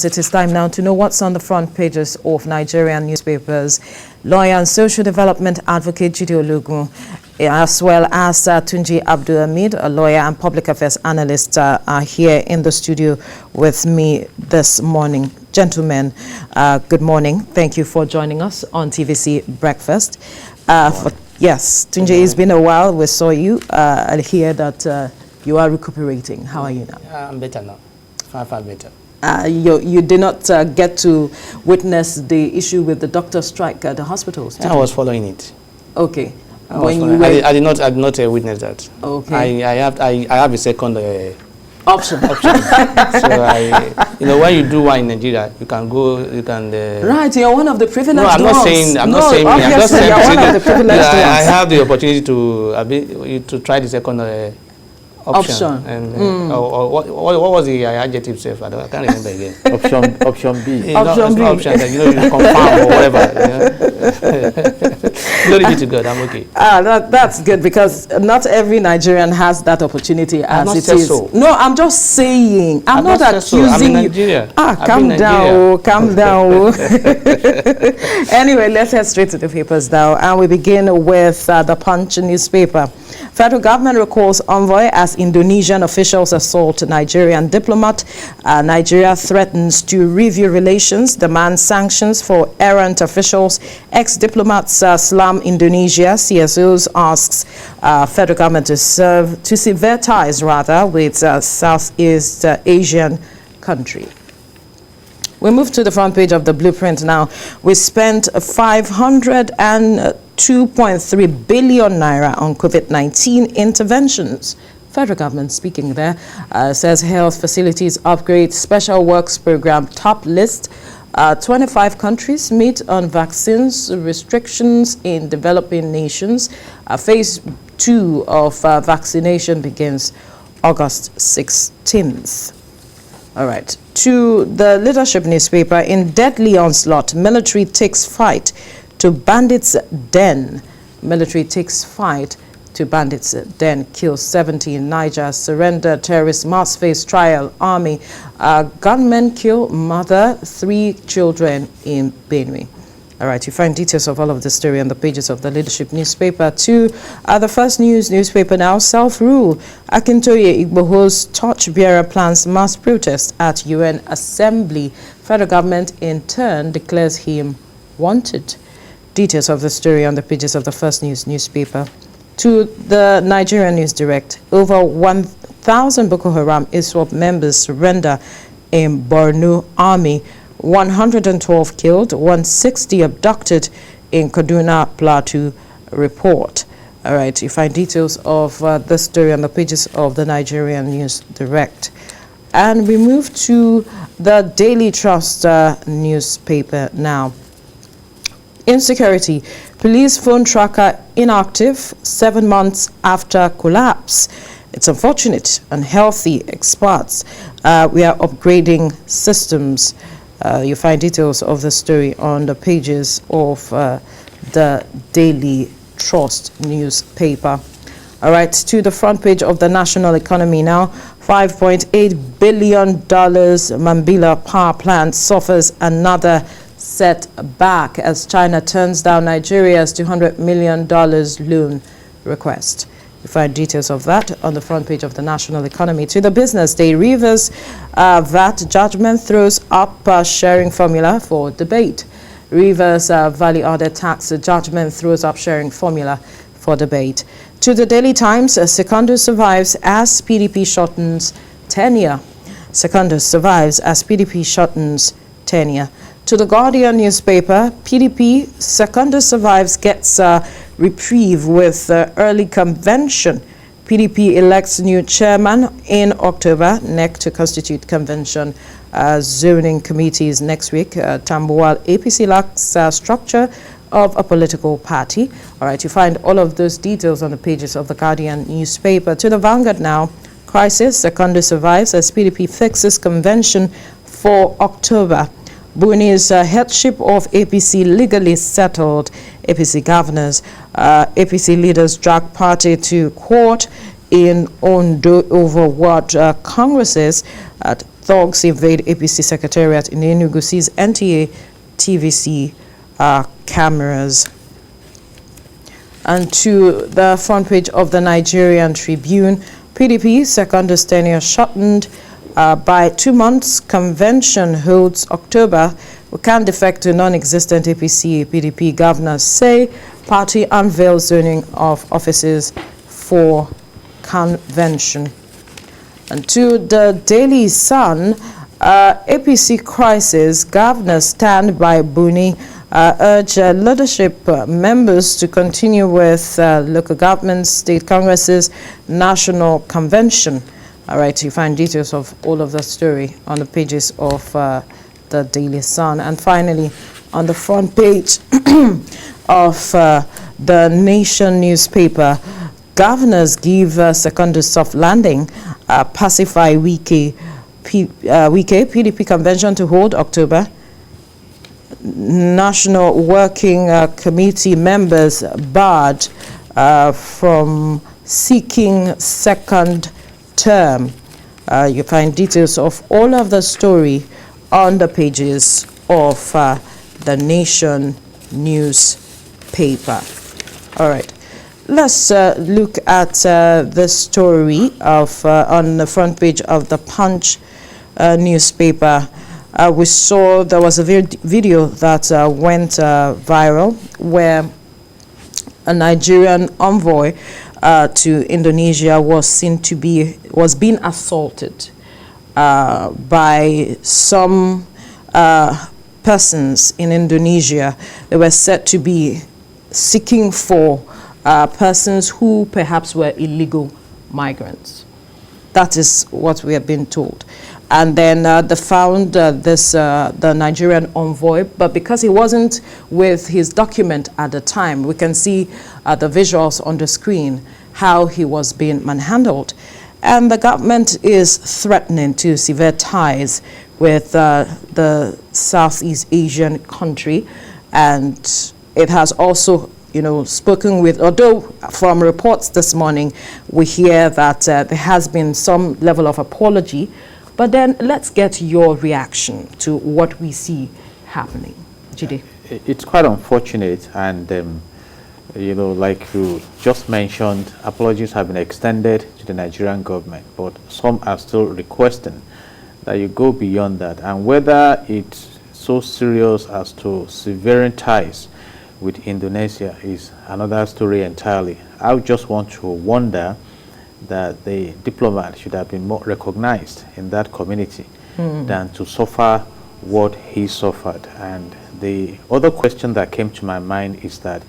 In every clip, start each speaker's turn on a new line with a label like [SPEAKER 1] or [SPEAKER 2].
[SPEAKER 1] It is time now to know what's on the front pages of Nigerian newspapers. Lawyer and social development advocate Jide Ologun, as well as Tunji Abdulhammed, a lawyer and public affairs analyst, are here in the studio with me this morning. Gentlemen, good morning. Thank you for joining us on TVC Breakfast. Yes, Tunji, it's been a while. We saw you. I hear that you are recuperating. How are you now?
[SPEAKER 2] I'm better now. Far better.
[SPEAKER 1] You did not get to witness the issue with the doctor strike at the hospitals?
[SPEAKER 2] I was following it.
[SPEAKER 1] Okay.
[SPEAKER 2] I did not witness that.
[SPEAKER 1] Okay.
[SPEAKER 2] I have a second
[SPEAKER 1] option.
[SPEAKER 2] So when you do one in Nigeria, you can go.
[SPEAKER 1] Right, you're one of the privileged ones.
[SPEAKER 2] No, I'm not saying. I'm just saying.
[SPEAKER 1] You're one of the privileged ones.
[SPEAKER 2] I have the opportunity to try the second. Option. And what was the adjective self? I can't remember again.
[SPEAKER 3] Option B.
[SPEAKER 2] Option B. Option that you confirm or whatever. Glory be to God. I'm okay.
[SPEAKER 1] That's good, because not every Nigerian has that opportunity as it is.
[SPEAKER 2] So.
[SPEAKER 1] No, I'm just saying. I'm not accusing
[SPEAKER 2] I'm in
[SPEAKER 1] you.
[SPEAKER 2] Nigeria.
[SPEAKER 1] Calm down. Calm down. Anyway, let's head straight to the papers now, and we begin with the Punch newspaper. Federal government recalls envoy as Indonesian officials assault Nigerian diplomat. Nigeria threatens to review relations, demands sanctions for errant officials. Ex-diplomats slam Indonesia. CSOs asks federal government to sever ties with Southeast Asian country. We move to the front page of the Blueprint now. We spent 502.3 billion naira on COVID-19 interventions. Federal government speaking there says health facilities upgrade, special works program top list. 25 countries meet on vaccines restrictions in developing nations. Phase 2 of vaccination begins August 16th. All right. To the Leadership newspaper, in deadly onslaught, military takes fight to bandits' den. Military takes fight to bandits' den. Kills 70 in Niger. Surrender terrorist must face trial. Army. Gunmen kill mother, 3 children in Benue. All right, you find details of all of the story on the pages of the Leadership newspaper. To the First News newspaper now, self-rule. Akintoye Igboho's torchbearer plans mass protest at UN Assembly. Federal government in turn declares him wanted. Details of the story on the pages of the First News newspaper. To the Nigerian News Direct, over 1,000 Boko Haram ISWAP members surrender in Borno Army. 112 killed, 160 abducted in Kaduna Plateau report. All right, you find details of the story on the pages of the Nigerian News Direct. And we move to the Daily Trust newspaper now. Insecurity. Police phone tracker inactive 7 months after collapse. It's unfortunate, unhealthy, experts. We are upgrading systems. You find details of the story on the pages of the Daily Trust newspaper. All right, to the front page of the National Economy now. $5.8 billion Mambila power plant suffers another setback as China turns down Nigeria's $200 million loan request. You find details of that on the front page of the National Economy. To the Business Day, Rivers VAT judgment throws up sharing formula for debate. Rivers value-added tax judgment throws up sharing formula for debate. To the Daily Times, Secondus survives as PDP shortens tenure. Secondus survives as PDP shortens tenure. To the Guardian newspaper, PDP, Secondus survives, gets reprieve with early convention. PDP elects new chairman in October. NEC to constitute convention. Zoning committees next week. Tambuwal APC lacks structure of a political party. All right, you find all of those details on the pages of the Guardian newspaper. To the Vanguard now, crisis, Secondus survives as PDP fixes convention for October. Buni's headship of APC legally settled. APC governors, APC leaders drag party to court in Ondo over what Congress is at thugs invade APC Secretariat in Enugu, sees NTA TVC cameras. And to the front page of the Nigerian Tribune, PDP second tenure shortened by 2 months. Convention holds October. We can't defect to non-existent APC PDP governors say party unveils zoning of offices for convention. And to the Daily Sun, APC crisis, governors stand by Buni, urge leadership members to continue with local governments, state congresses, national convention. All right, you find details of all of the story on the pages of the Daily Sun. And finally, on the front page of the Nation newspaper, governors give secondary soft landing, pacify Wike PDP convention to hold October. National Working Committee members barred from seeking second term. You find details of all of the story on the pages of the Nation newspaper. All right. Let's look at the story of on the front page of the Punch newspaper. We saw there was a video that went viral where a Nigerian envoy to Indonesia was being assaulted by some persons in Indonesia. They were said to be seeking for persons who perhaps were illegal migrants. That is what we have been told. And then they found the Nigerian envoy, but because he wasn't with his document at the time, we can see the visuals on the screen, how he was being manhandled. And the government is threatening to sever ties with the Southeast Asian country. And it has also, spoken with, although from reports this morning, we hear that there has been some level of apology. But then let's get your reaction to what we see happening. Jide.
[SPEAKER 3] It's quite unfortunate, and like you just mentioned, apologies have been extended to the Nigerian government, but some are still requesting that you go beyond that. And whether it's so serious as to severing ties with Indonesia is another story entirely. I just want to wonder that the diplomat should have been more recognized in that community than to suffer what he suffered. And the other question that came to my mind is that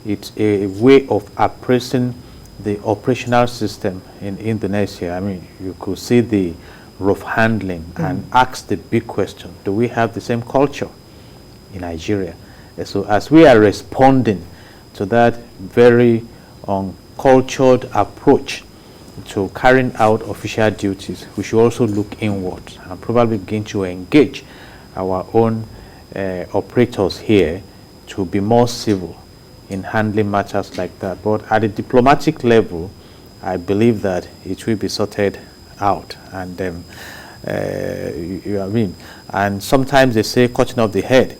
[SPEAKER 3] it's a way of appraising the operational system in Indonesia. I mean, you could see the rough handling and ask the big question, do we have the same culture in Nigeria? So as we are responding to that very uncultured approach to carrying out official duties, we should also look inward and probably begin to engage our own operators here to be more civil in handling matters like that. But at a diplomatic level, I believe that it will be sorted out. And and sometimes they say cutting off the head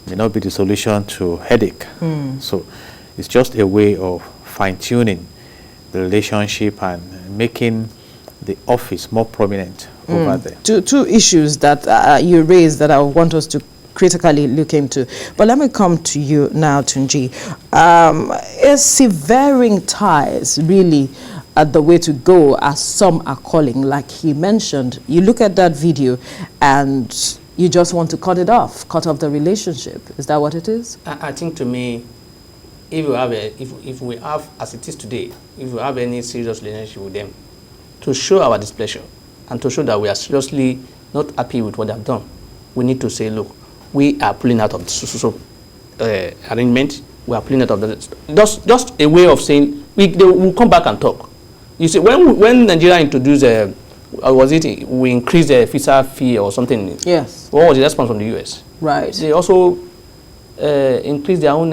[SPEAKER 3] may not be the solution to headache. So it's just a way of fine-tuning the relationship and making the office more prominent over there.
[SPEAKER 1] Two issues that you raised that I want us to critically look into. But let me come to you now, Tunji. Is severing ties really the way to go, as some are calling? Like he mentioned, you look at that video and you just want to cut off the relationship. Is that what it is?
[SPEAKER 2] I think, to me, if we have, as it is today, if we have any serious relationship with them, to show our displeasure and to show that we are seriously not happy with what they have done, we need to say, look, we are pulling out of the arrangement. We are pulling out of the. Just a way of saying they will come back and talk. You see, when Nigeria introduced, we increased the visa fee or something?
[SPEAKER 1] Yes.
[SPEAKER 2] What was the response from the US?
[SPEAKER 1] Right.
[SPEAKER 2] They also increased their own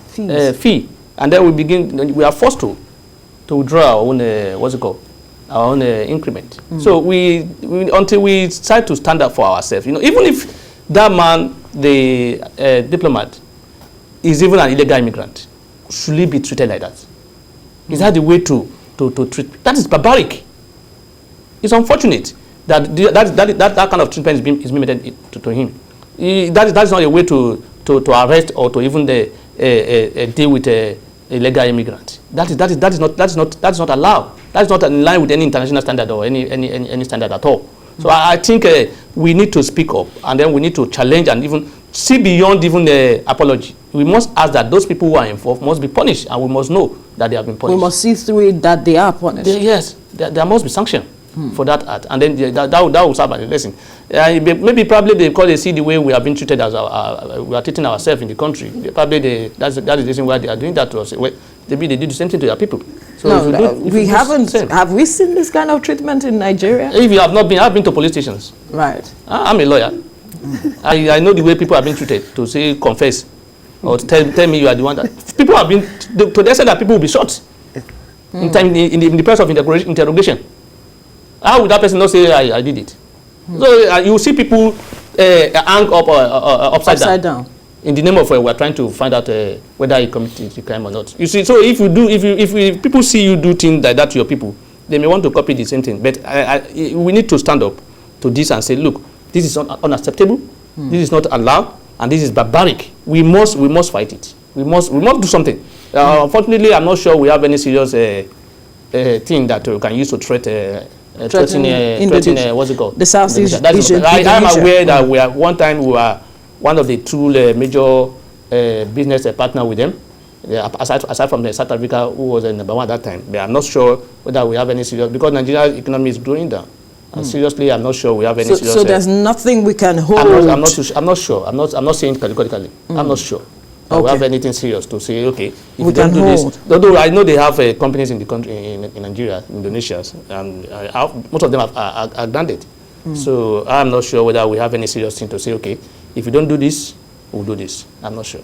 [SPEAKER 1] Fees.
[SPEAKER 2] Fee, and then we are forced to withdraw our own our own increment. So we until we try to stand up for ourselves, even if that man, the diplomat, is even an illegal immigrant, should he be treated like that? Is that the way to treat? That is barbaric. It's unfortunate that that kind of treatment is being made to him. That's not a way to arrest or to even deal with a illegal immigrant. That's not allowed. That's not in line with any international standard or any standard at all. So I think we need to speak up, and then we need to challenge and even see beyond even the apology. We must ask that those people who are involved must be punished, and we must know that they have been punished.
[SPEAKER 1] We must see through it that they are punished.
[SPEAKER 2] Yes, there must be sanction for that act, and then that will serve as a lesson. Maybe probably they see the way we have been treated as we are treating ourselves in the country. That's the reason why they are doing that to us. Well, maybe they did the same thing to their people. So
[SPEAKER 1] we haven't. Have we seen this kind of treatment in Nigeria?
[SPEAKER 2] If you have not been, I've been to police stations.
[SPEAKER 1] Right.
[SPEAKER 2] I'm a lawyer. I know the way people have been treated, to say confess or tell me you are the one that people have been to the extent that people will be shot in the process of interrogation. How would that person not say I did it? So you see people hang up upside down in the name of we're trying to find out whether he committed the crime or not. You see, so if people see you do things like that to your people, they may want to copy the same thing. But we need to stand up to this and say, look, this is unacceptable. This is not allowed, and this is barbaric. We must fight it. We must do something. Unfortunately, I'm not sure we have any serious thing that we can use to threaten what's it called?
[SPEAKER 1] The Southeast Asian.
[SPEAKER 2] I am aware that we were one of the two major business partner with them. Aside from the South Africa, who was number one at that time, but I'm not sure whether we have any serious, because Nigeria's economy is growing down. And seriously, I'm not sure we have any serious.
[SPEAKER 1] So there's nothing we can hold.
[SPEAKER 2] I'm not sure. I'm not saying categorically. I'm not sure. Okay. We have anything serious to say, okay, if we don't do this. Although I know they have companies in the country, in Nigeria, Indonesia, and most of them are granted. So I'm not sure whether we have any serious thing to say, okay, if you don't do this, we'll do this. I'm not sure.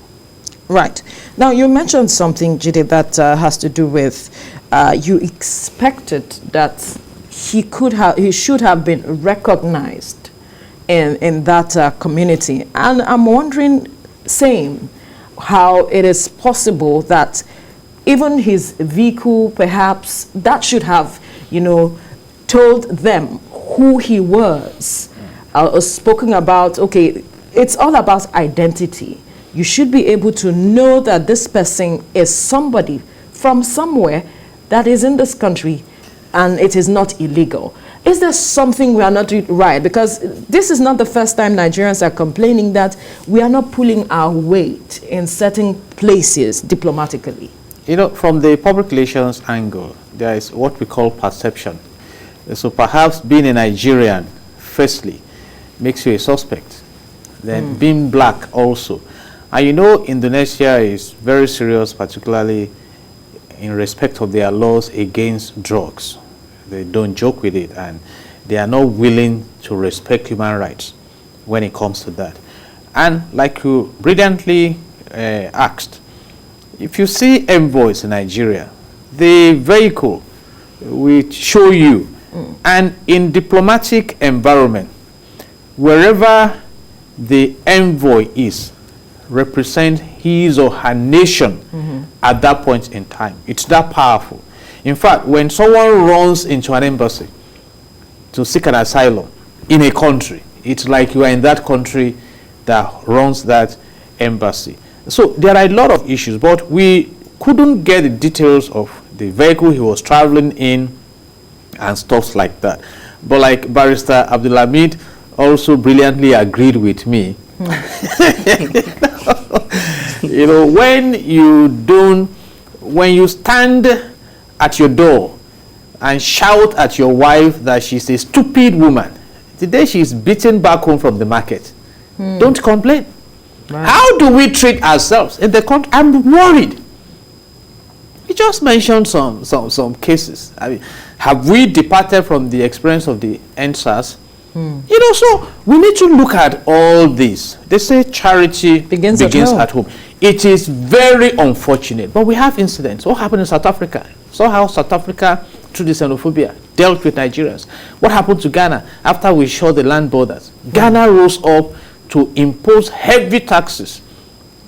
[SPEAKER 1] Right. Now, you mentioned something, Jide, that has to do with you expected that he should have been recognized in that community. And I'm wondering, how it is possible that even his vehicle, perhaps, that should have, told them who he was, spoken about, okay, it's all about identity. You should be able to know that this person is somebody from somewhere that is in this country and it is not illegal. Is there something we are not doing right? Because this is not the first time Nigerians are complaining that we are not pulling our weight in certain places diplomatically.
[SPEAKER 3] From the public relations angle, there is what we call perception. So perhaps being a Nigerian, firstly, makes you a suspect. Then being black also. And Indonesia is very serious, particularly in respect of their laws against drugs. They don't joke with it, and they are not willing to respect human rights when it comes to that. And like you brilliantly asked, if you see envoys in Nigeria, the vehicle will show you. And in diplomatic environment, wherever the envoy is, represent his or her nation at that point in time. It's that powerful. In fact, when someone runs into an embassy to seek an asylum in a country, it's like you are in that country that runs that embassy. So there are a lot of issues, but we couldn't get the details of the vehicle he was traveling in and stuff like that. But like Barrister Abdulhammed also brilliantly agreed with me. When you stand at your door and shout at your wife that she's a stupid woman, the day she's beaten back home from the market, don't complain. Right. How do we treat ourselves in the country? I'm worried. You just mentioned some cases. I mean, have we departed from the experience of the NSAS? So we need to look at all this. They say charity begins at home. It is very unfortunate, but we have incidents. What happened in South Africa? So how South Africa through the xenophobia, dealt with Nigerians. What happened to Ghana after we shut the land borders? Ghana rose up to impose heavy taxes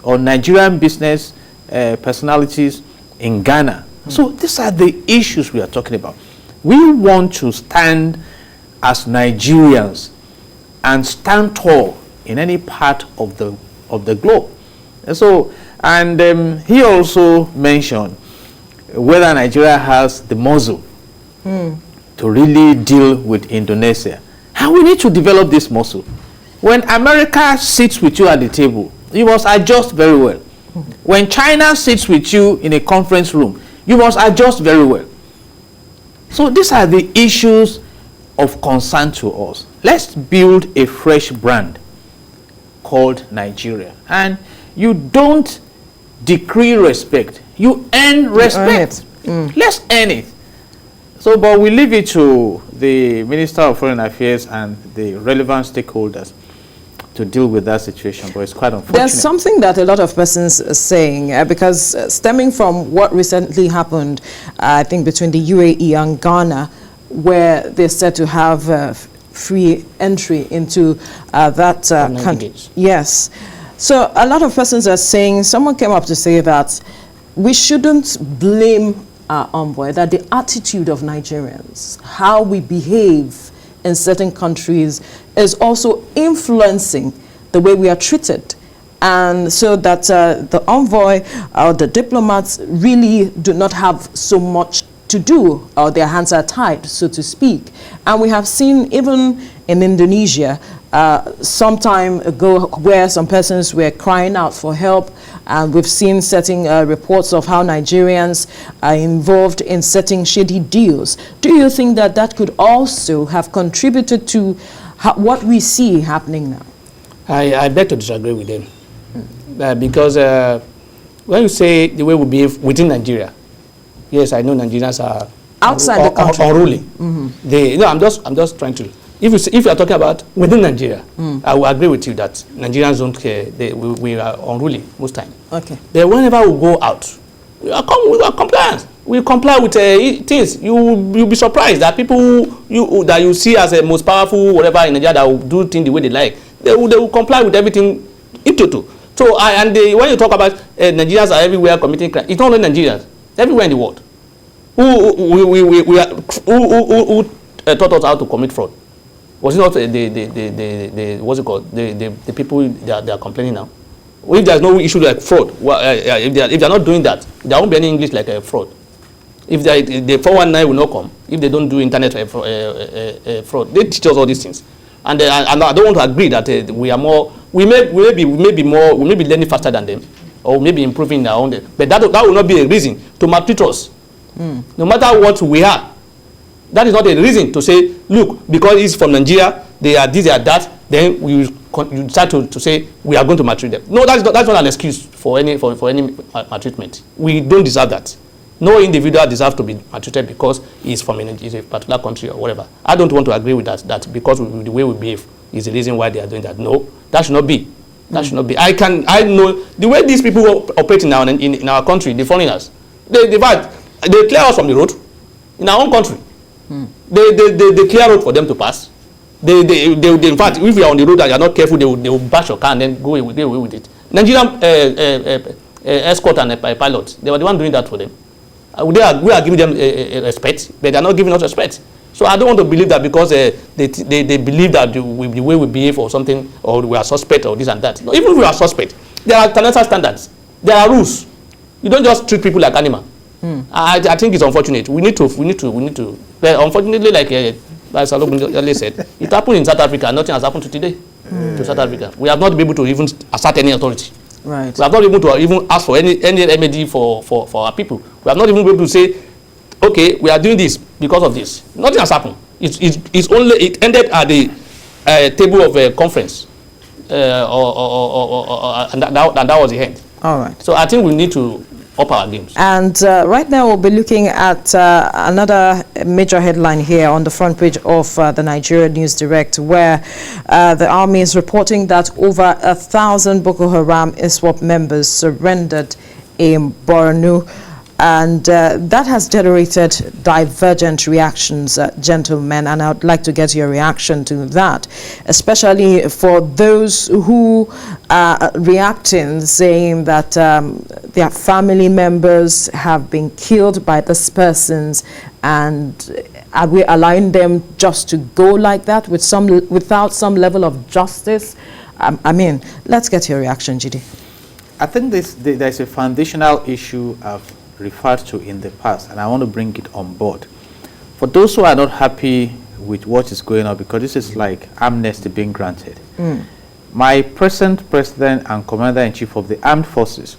[SPEAKER 3] on Nigerian business personalities in Ghana. So these are the issues we are talking about. We want to stand as Nigerians and stand tall in any part of the globe. And so, he also mentioned whether Nigeria has the muscle to really deal with Indonesia. And we need to develop this muscle. When America sits with you at the table, you must adjust very well. When China sits with you in a conference room, you must adjust very well. So these are the issues of concern to us. Let's build a fresh brand called Nigeria. And you don't decree respect, you earn respect. Let's earn it. So, but we leave it to the Minister of Foreign Affairs and the relevant stakeholders to deal with that situation, but it's quite unfortunate.
[SPEAKER 1] There's something that a lot of persons are saying, because stemming from what recently happened, I think between the UAE and Ghana, where they're said to have free entry into that country. Yes. So a lot of persons are saying, someone came up to say that we shouldn't blame our envoy, that the attitude of Nigerians, how we behave in certain countries, is also influencing the way we are treated. And so that the envoy or the diplomats really do not have so much to do, or their hands are tied, so to speak. And we have seen even in Indonesia some time ago where some persons were crying out for help, and we've seen certain reports of how Nigerians are involved in certain shady deals. Do you think that that could also have contributed to what we see happening now?
[SPEAKER 2] I beg to disagree with them. Because when you say the way we behave within Nigeria, yes, I know Nigerians are
[SPEAKER 1] outside the country
[SPEAKER 2] unruly. I'm just trying to. If you are talking about within Nigeria, I will agree with you that Nigerians don't care. We are unruly most time.
[SPEAKER 1] Okay.
[SPEAKER 2] But whenever we go out, we are compliant. We comply with things. You'll be surprised that people that you see as the most powerful whatever in Nigeria that will do things the way they like. They will comply with everything into. So when you talk about Nigerians are everywhere committing crime, it's not only Nigerians. Everywhere in the world. Who taught us how to commit fraud? Was it not the what's it called? The people they are complaining now? If there's no issue like fraud, if they are not doing that, there won't be any English like fraud. If the 419 will not come, if they don't do internet fraud, they teach us all these things. And I don't want to agree that we are more. We may be learning faster than them, or maybe improving in our own. But that will not be a reason to maltreat us. No matter what we are. That is not a reason to say, look, because he's from Nigeria, they are this, they are that, then you start to say we are going to maltreat them. No, that's not an excuse for any maltreatment. We don't deserve that. No individual deserves to be maltreated because he's from a particular country or whatever. I don't want to agree with that. That because the way we behave is the reason why they are doing that. No, that should not be. That should not be. I know the way these people operate in our country, the foreigners. They clear us from the road in our own country. They clear road for them to pass. They in fact, if you are on the road and you are not careful, they will bash your car and then go away with it. Nigerian escort and pilots, they were the one doing that for them. We are giving them respect, but they are not giving us respect. So I don't want to believe that because they believe that the way we behave or something, or we are suspect or this and that. No, even if we are suspect, there are international standards. There are rules. You don't just treat people like animals. I think it's unfortunate. We need to. But unfortunately, like Ologun earlier said, it happened in South Africa. Nothing has happened to today to South Africa. We have not been able to even assert any authority.
[SPEAKER 1] Right.
[SPEAKER 2] We have not been able to even ask for any remedy for our people. We have not even been able to say, okay, we are doing this because of this. Nothing has happened. It ended at the table of a conference, and that was the end. All right. So I think we need to up our games.
[SPEAKER 1] And right now we'll be looking at another major headline here on the front page of the Nigerian News Direct, where the army is reporting that over 1,000 Boko Haram ISWAP members surrendered in Borno. And that has generated divergent reactions, gentlemen, and I would like to get your reaction to that, especially for those who are reacting, saying that their family members have been killed by these persons, and are we allowing them just to go like that without some level of justice? I mean, let's get your reaction, Jide.
[SPEAKER 3] I think there's a foundational issue I've referred to in the past, and I want to bring it on board. For those who are not happy with what is going on, because this is like amnesty being granted. My present president and commander-in-chief of the armed forces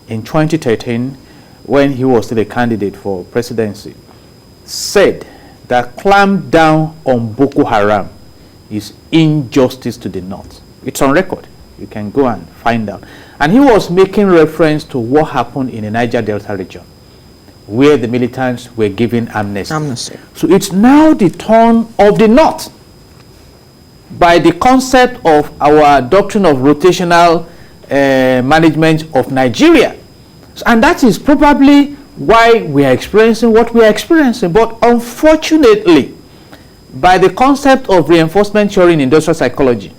[SPEAKER 3] in 2013, when he was still a candidate for presidency, said that clamp down on Boko Haram is injustice to the North. It's on record. You can go and find out. And he was making reference to what happened in the Niger Delta region, where the militants were given amnesty. So it's now the turn of the North, by the concept of our doctrine of rotational management of Nigeria. And that is probably why we are experiencing what we are experiencing. But unfortunately, by the concept of reinforcement theory in industrial psychology,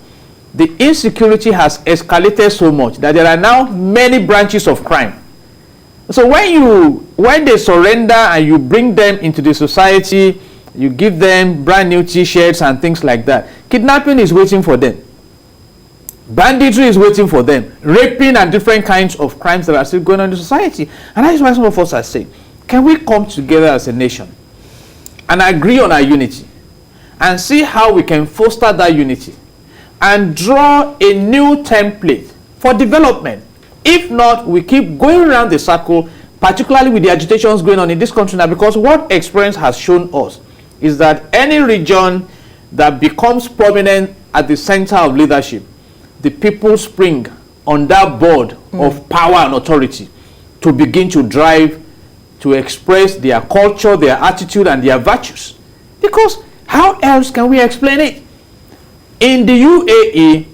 [SPEAKER 3] the insecurity has escalated so much that there are now many branches of crime. So when they surrender and you bring them into the society, you give them brand new t-shirts and things like that, kidnapping is waiting for them. Banditry is waiting for them. Raping and different kinds of crimes that are still going on in the society. And that is why some of us are saying, can we come together as a nation and agree on our unity and see how we can foster that unity and draw a new template for development? If not, we keep going around the circle, particularly with the agitations going on in this country now, because what experience has shown us is that any region that becomes prominent at the center of leadership, the people spring on that board of power and authority to begin to drive, to express their culture, their attitude, and their virtues. Because how else can we explain it? In the UAE,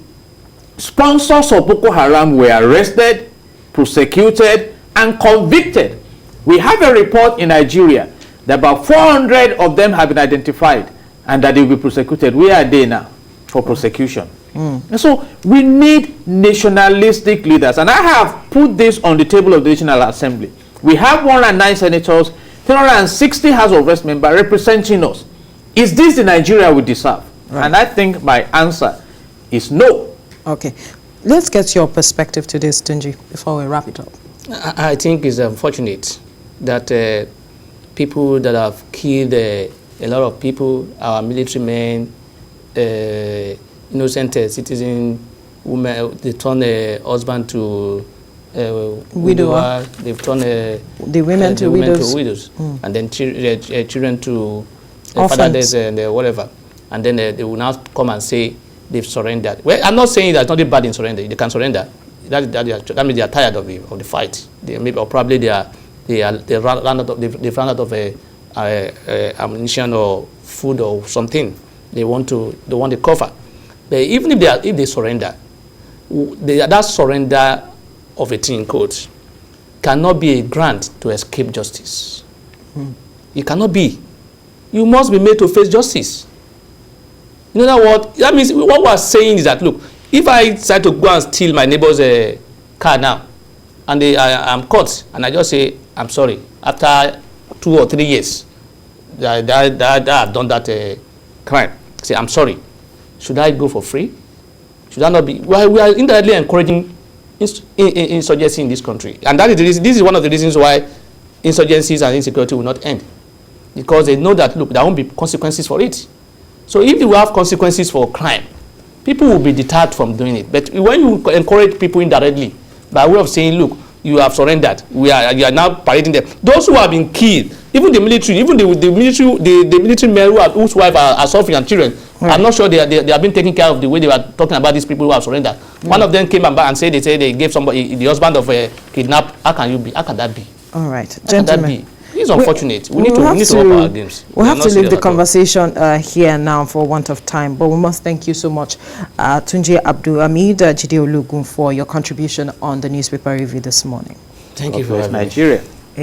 [SPEAKER 3] sponsors of Boko Haram were arrested, prosecuted, and convicted. We have a report in Nigeria that about 400 of them have been identified and that they will be prosecuted. Where are they now for prosecution? And so we need nationalistic leaders. And I have put this on the table of the National Assembly. We have 109 senators, 360 House of Reps members representing us. Is this the Nigeria we deserve? Right. And I think my answer is no.
[SPEAKER 1] Okay. Let's get your perspective to this, Tunji, before we wrap it up.
[SPEAKER 2] I think it's unfortunate that people that have killed a lot of people, our military men, innocent citizen, women, they turn a husband to widower, they've turned
[SPEAKER 1] the women to widows,
[SPEAKER 2] and then children to fatherless and whatever. And then they will now come and say they've surrendered. Well, I'm not saying there's nothing bad in surrender. They can surrender. That means they are tired of the fight. They maybe, or probably they've run out of ammunition or food or something. They want the cover. But even if they surrender, that surrender of a thing code cannot be a grant to escape justice. It cannot be. You must be made to face justice. You know what? That means what we're saying is that, look, if I decide to go and steal my neighbor's car now, and I'm caught, and I just say, I'm sorry, after 2 or 3 years that I've done that crime, say, I'm sorry, should I go for free? Should I not be? Well, we are indirectly encouraging insurgency in this country. And that is the reason, this is one of the reasons why insurgencies and insecurity will not end. Because they know that, look, there won't be consequences for it. So if you have consequences for crime, people will be deterred from doing it. But when you encourage people indirectly, by way of saying, look, you have surrendered, you are now parading them. Those who have been killed, even the military, even the military men whose wives are suffering and children, I'm not sure they have been taken care of the way they were talking about these people who have surrendered. One of them came and said they gave somebody, the husband of a kidnap. How can that be?
[SPEAKER 1] All right,
[SPEAKER 2] gentlemen. It's unfortunate. We need to up our games.
[SPEAKER 1] We'll have to leave the conversation here now for want of time, but we must thank you so much, Tunji Abdulhammed, Jide Ologun, for your contribution on the newspaper review this morning.
[SPEAKER 2] Thank you for having me.
[SPEAKER 3] Nigeria.